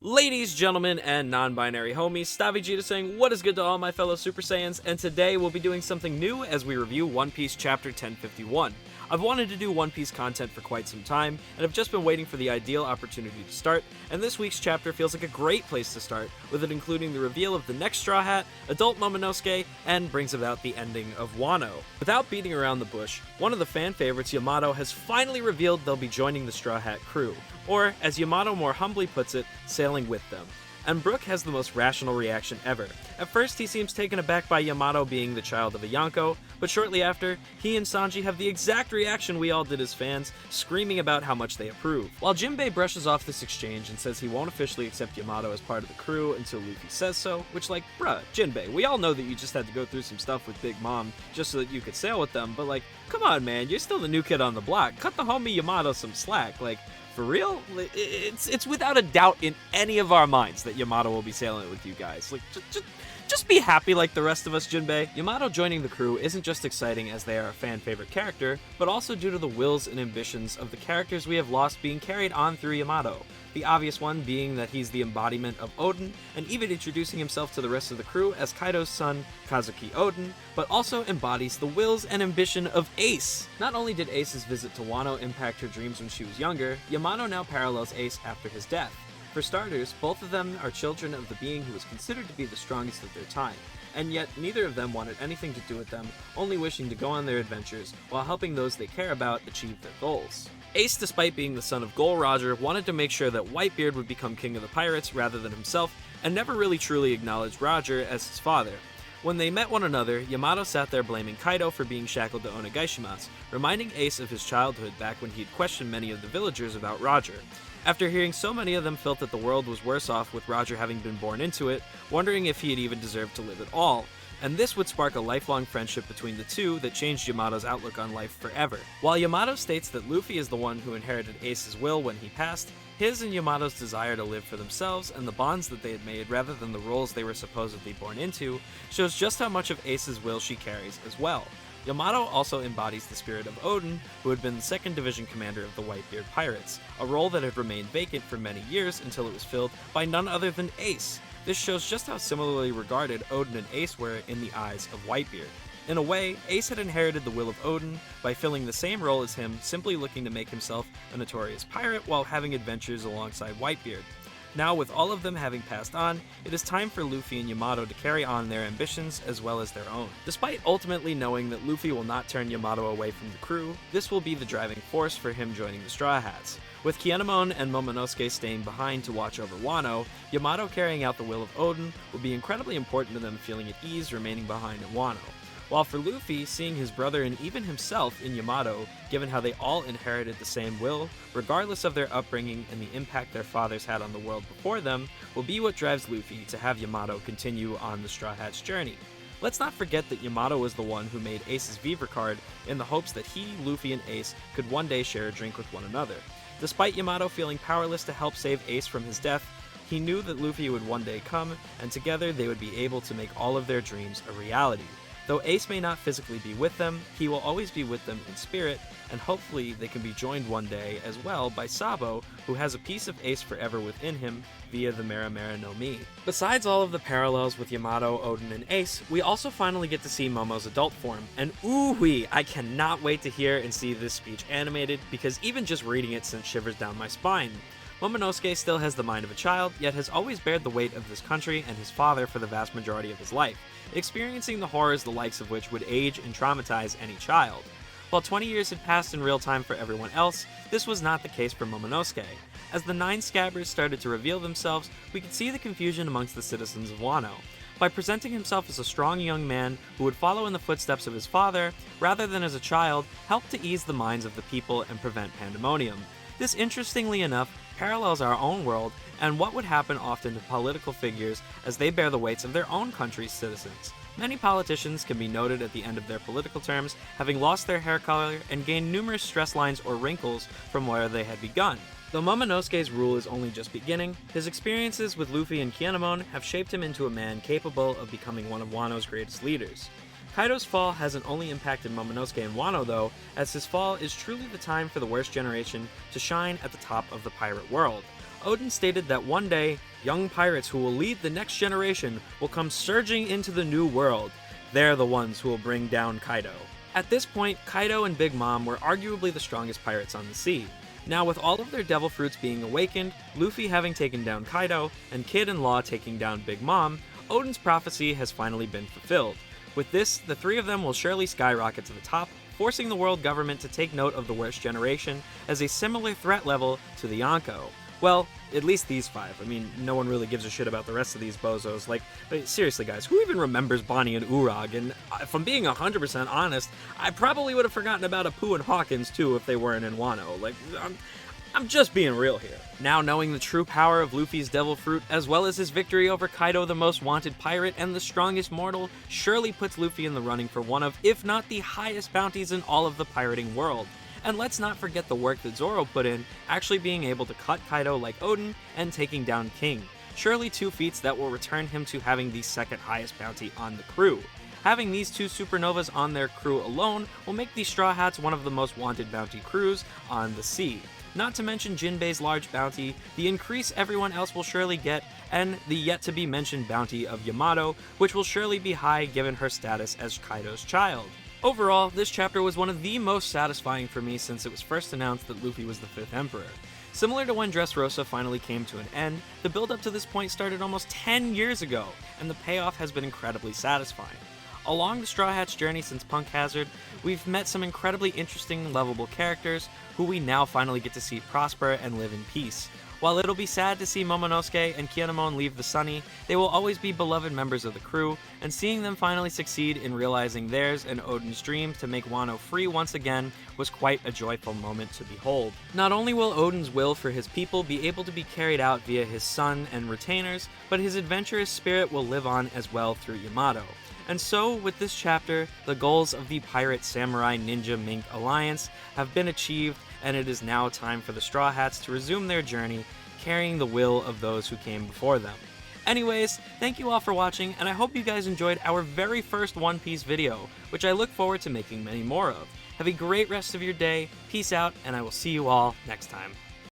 Ladies, gentlemen, and non-binary homies, Vegeta saying what is good to all my fellow Super Saiyans, and today we'll be doing something new as we review One Piece Chapter 1051. I've wanted to do One Piece content for quite some time, and I've just been waiting for the ideal opportunity to start, and this week's chapter feels like a great place to start, with it including the reveal of the next Straw Hat, adult Momonosuke, and brings about the ending of Wano. Without beating around the bush, one of the fan favorites, Yamato, has finally revealed they'll be joining the Straw Hat crew, or, as Yamato more humbly puts it, sailing with them. And Brook has the most rational reaction ever. At first, he seems taken aback by Yamato being the child of a Yonko, but shortly after, he and Sanji have the exact reaction we all did as fans, screaming about how much they approve. While Jinbei brushes off this exchange and says he won't officially accept Yamato as part of the crew until Luffy says so, which bruh, Jinbei, we all know that you just had to go through some stuff with Big Mom just so that you could sail with them, but come on man, you're still the new kid on the block, cut the homie Yamato some slack, for real? It's without a doubt in any of our minds that Yamato will be sailing with you guys. Just be happy like the rest of us, Jinbei. Yamato joining the crew isn't just exciting as they are a fan favorite character, but also due to the wills and ambitions of the characters we have lost being carried on through Yamato. The obvious one being that he's the embodiment of Oden, and even introducing himself to the rest of the crew as Kaido's son, Kazuki Oden, but also embodies the wills and ambition of Ace. Not only did Ace's visit to Wano impact her dreams when she was younger, Yamato now parallels Ace after his death. For starters, both of them are children of the being who was considered to be the strongest of their time, and yet neither of them wanted anything to do with them, only wishing to go on their adventures while helping those they care about achieve their goals. Ace, despite being the son of Gol Roger, wanted to make sure that Whitebeard would become king of the pirates rather than himself, and never really truly acknowledged Roger as his father. When they met one another, Yamato sat there blaming Kaido for being shackled to Onegaishimasu, reminding Ace of his childhood back when he'd questioned many of the villagers about Roger. After hearing so many of them felt that the world was worse off with Roger having been born into it, wondering if he had even deserved to live at all, and this would spark a lifelong friendship between the two that changed Yamato's outlook on life forever. While Yamato states that Luffy is the one who inherited Ace's will when he passed, his and Yamato's desire to live for themselves and the bonds that they had made rather than the roles they were supposedly born into shows just how much of Ace's will she carries as well. Yamato also embodies the spirit of Oden, who had been the 2nd Division commander of the Whitebeard Pirates, a role that had remained vacant for many years until it was filled by none other than Ace. This shows just how similarly regarded Oden and Ace were in the eyes of Whitebeard. In a way, Ace had inherited the will of Oden by filling the same role as him, simply looking to make himself a notorious pirate while having adventures alongside Whitebeard. Now, with all of them having passed on, it is time for Luffy and Yamato to carry on their ambitions as well as their own. Despite ultimately knowing that Luffy will not turn Yamato away from the crew, this will be the driving force for him joining the Straw Hats. With Kinemon and Momonosuke staying behind to watch over Wano, Yamato carrying out the will of Oden will be incredibly important to them feeling at ease remaining behind in Wano. While for Luffy, seeing his brother and even himself in Yamato, given how they all inherited the same will, regardless of their upbringing and the impact their fathers had on the world before them, will be what drives Luffy to have Yamato continue on the Straw Hat's journey. Let's not forget that Yamato was the one who made Ace's Viver card in the hopes that he, Luffy, and Ace could one day share a drink with one another. Despite Yamato feeling powerless to help save Ace from his death, he knew that Luffy would one day come, and together they would be able to make all of their dreams a reality. Though Ace may not physically be with them, he will always be with them in spirit, and hopefully they can be joined one day as well by Sabo, who has a piece of Ace forever within him via the Mera Mera no Mi. Besides all of the parallels with Yamato, Oden, and Ace, we also finally get to see Momo's adult form, and ooh-wee, I cannot wait to hear and see this speech animated, because even just reading it sent shivers down my spine. Momonosuke still has the mind of a child, yet has always bared the weight of this country and his father for the vast majority of his life, experiencing the horrors the likes of which would age and traumatize any child. While 20 years had passed in real time for everyone else, this was not the case for Momonosuke. As the 9 Scabbers started to reveal themselves, we could see the confusion amongst the citizens of Wano. By presenting himself as a strong young man who would follow in the footsteps of his father, rather than as a child, helped to ease the minds of the people and prevent pandemonium. This, interestingly enough, parallels our own world and what would happen often to political figures as they bear the weights of their own country's citizens. Many politicians can be noted at the end of their political terms having lost their hair color and gained numerous stress lines or wrinkles from where they had begun. Though Momonosuke's rule is only just beginning, his experiences with Luffy and Kinemon have shaped him into a man capable of becoming one of Wano's greatest leaders. Kaido's fall hasn't only impacted Momonosuke and Wano though, as his fall is truly the time for the worst generation to shine at the top of the pirate world. Oden stated that one day, young pirates who will lead the next generation will come surging into the new world. They're the ones who will bring down Kaido. At this point, Kaido and Big Mom were arguably the strongest pirates on the sea. Now, with all of their devil fruits being awakened, Luffy having taken down Kaido, and Kid and Law taking down Big Mom, Oden's prophecy has finally been fulfilled. With this, the three of them will surely skyrocket to the top, forcing the world government to take note of the worst generation as a similar threat level to the Yonko. Well, at least these five. I mean, no one really gives a shit about the rest of these bozos. Like, seriously guys, who even remembers Bonnie and Urag? And if I'm being 100% honest, I probably would have forgotten about Apu and Hawkins too if they weren't in Wano. Like, I'm just being real here. Now knowing the true power of Luffy's devil fruit, as well as his victory over Kaido, the most wanted pirate and the strongest mortal, surely puts Luffy in the running for one of, if not the highest bounties in all of the pirating world. And let's not forget the work that Zoro put in, actually being able to cut Kaido like Oden and taking down King. Surely two feats that will return him to having the second highest bounty on the crew. Having these two supernovas on their crew alone will make the Straw Hats one of the most wanted bounty crews on the sea. Not to mention Jinbei's large bounty, the increase everyone else will surely get, and the yet-to-be-mentioned bounty of Yamato, which will surely be high given her status as Kaido's child. Overall, this chapter was one of the most satisfying for me since it was first announced that Luffy was the 5th Emperor. Similar to when Dressrosa finally came to an end, the build-up to this point started almost 10 years ago, and the payoff has been incredibly satisfying. Along the Straw Hats' journey since Punk Hazard, we've met some incredibly interesting, lovable characters who we now finally get to see prosper and live in peace. While it'll be sad to see Momonosuke and Kinemon leave the Sunny, they will always be beloved members of the crew, and seeing them finally succeed in realizing theirs and Oden's dream to make Wano free once again was quite a joyful moment to behold. Not only will Oden's will for his people be able to be carried out via his son and retainers, but his adventurous spirit will live on as well through Yamato. And so, with this chapter, the goals of the Pirate Samurai Ninja Mink Alliance have been achieved, and it is now time for the Straw Hats to resume their journey, carrying the will of those who came before them. Anyways, thank you all for watching, and I hope you guys enjoyed our very first One Piece video, which I look forward to making many more of. Have a great rest of your day, peace out, and I will see you all next time.